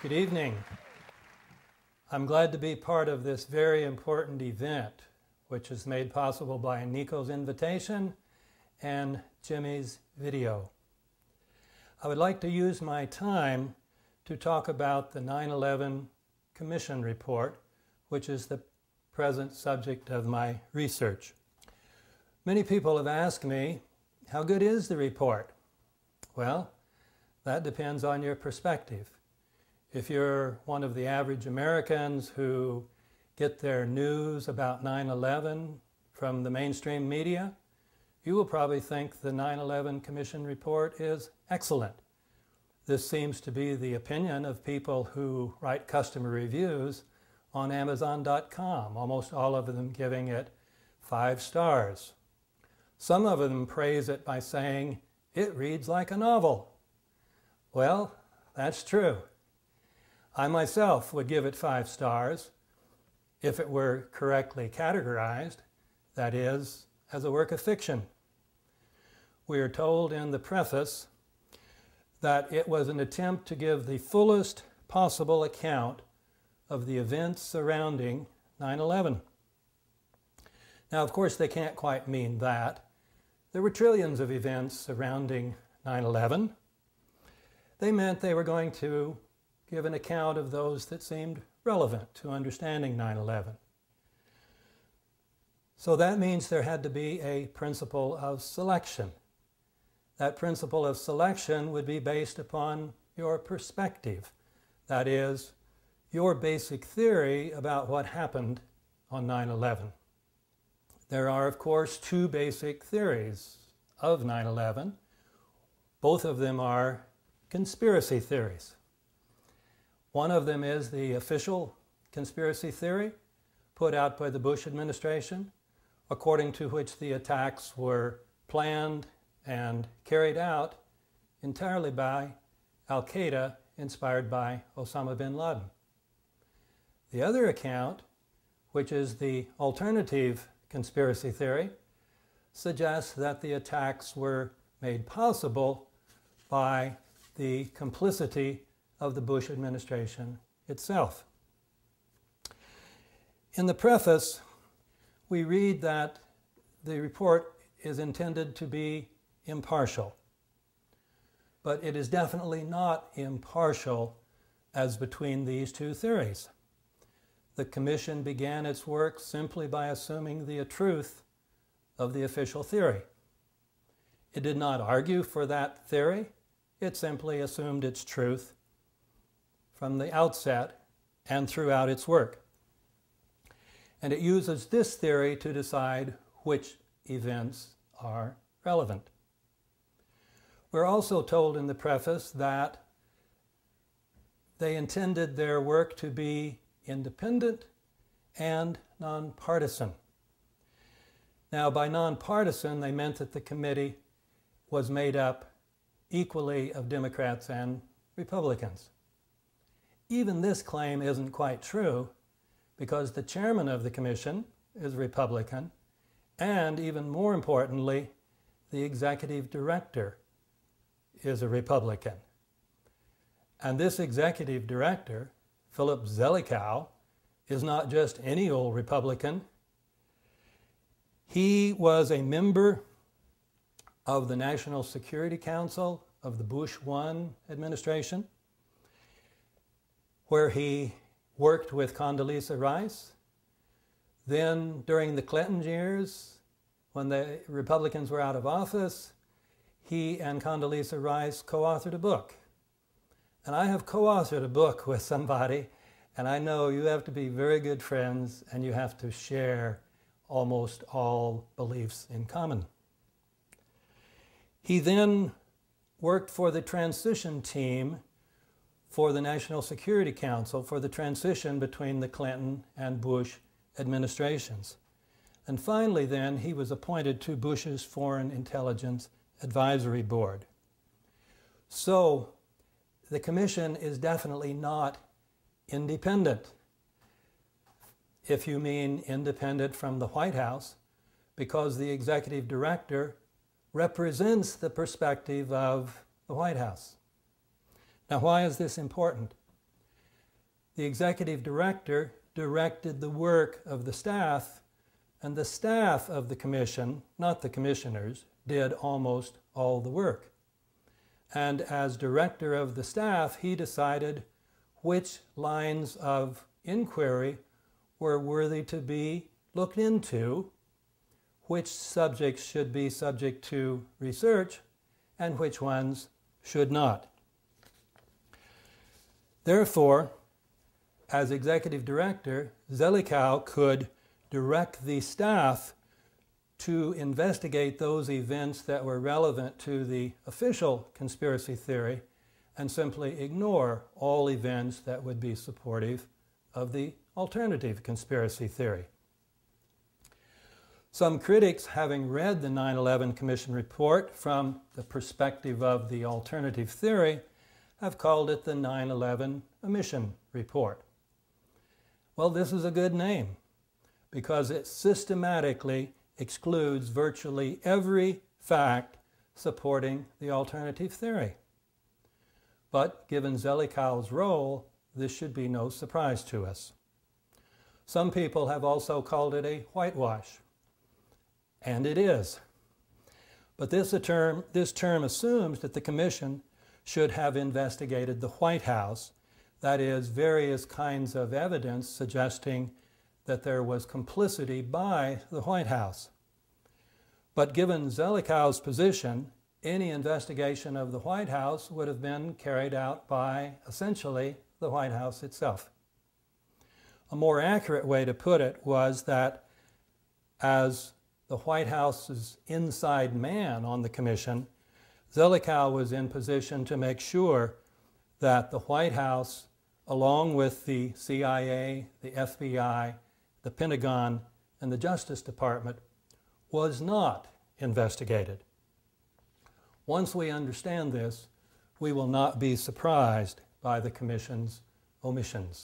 Good evening. I'm glad to be part of this very important event, which is made possible by Nico's invitation and Jimmy's video. I would like to use my time to talk about the 9/11 Commission report, which is the present subject of my research. Many people have asked me, how good is the report? Well, that depends on your perspective. If you're one of the average Americans who get their news about 9/11 from the mainstream media, you will probably think the 9/11 Commission report is excellent. This seems to be the opinion of people who write customer reviews on Amazon.com, almost all of them giving it 5 stars. Some of them praise it by saying, it reads like a novel. Well, that's true. I myself would give it 5 stars if it were correctly categorized, that is, as a work of fiction. We are told in the preface that it was an attempt to give the fullest possible account of the events surrounding 9/11. Now, of course, they can't quite mean that. There were trillions of events surrounding 9/11. They meant they were going to give an account of those that seemed relevant to understanding 9/11. So that means there had to be a principle of selection. That principle of selection would be based upon your perspective. That is, your basic theory about what happened on 9/11. There are, of course, 2 basic theories of 9/11. Both of them are conspiracy theories. One of them is the official conspiracy theory put out by the Bush administration, according to which the attacks were planned and carried out entirely by Al-Qaeda, inspired by Osama bin Laden. The other account, which is the alternative conspiracy theory, suggests that the attacks were made possible by the complicity of the Bush administration itself. In the preface, we read that the report is intended to be impartial, but it is definitely not impartial as between these 2 theories. The Commission began its work simply by assuming the truth of the official theory. It did not argue for that theory, it simply assumed its truth from the outset and throughout its work. And it uses this theory to decide which events are relevant. We're also told in the preface that they intended their work to be independent and nonpartisan. Now, by nonpartisan, they meant that the committee was made up equally of Democrats and Republicans. Even this claim isn't quite true because the chairman of the commission is a Republican, and even more importantly, the executive director is a Republican. And this executive director, Philip Zelikow, is not just any old Republican. He was a member of the National Security Council of the Bush 1 administration, where he worked with Condoleezza Rice. Then, during the Clinton years, when the Republicans were out of office, he and Condoleezza Rice co-authored a book. And I have co-authored a book with somebody, and I know you have to be very good friends and you have to share almost all beliefs in common. He then worked for the transition team for the National Security Council for the transition between the Clinton and Bush administrations. And finally then, he was appointed to Bush's Foreign Intelligence Advisory Board. So, the Commission is definitely not independent, if you mean independent from the White House, because the executive director represents the perspective of the White House. Now, why is this important? the executive director directed the work of the staff, and the staff of the commission, not the commissioners, did almost all the work. And as director of the staff, he decided which lines of inquiry were worthy to be looked into, which subjects should be subject to research, and which ones should not. Therefore, as executive director, Zelikow could direct the staff to investigate those events that were relevant to the official conspiracy theory and simply ignore all events that would be supportive of the alternative conspiracy theory. Some critics, having read the 9/11 Commission report from the perspective of the alternative theory, have called it the 9/11 Omission Report. Well, this is a good name because it systematically excludes virtually every fact supporting the alternative theory. But given Zelikow's role, this should be no surprise to us. Some people have also called it a whitewash, and it is. But this term assumes that the Commission should have investigated the White House, that is, various kinds of evidence suggesting that there was complicity by the White House. But given Zelikow's position, any investigation of the White House would have been carried out by, essentially, the White House itself. A more accurate way to put it was that as the White House's inside man on the Commission, Zelikow was in position to make sure that the White House, along with the CIA, the FBI, the Pentagon, and the Justice Department, was not investigated. Once we understand this, we will not be surprised by the Commission's omissions.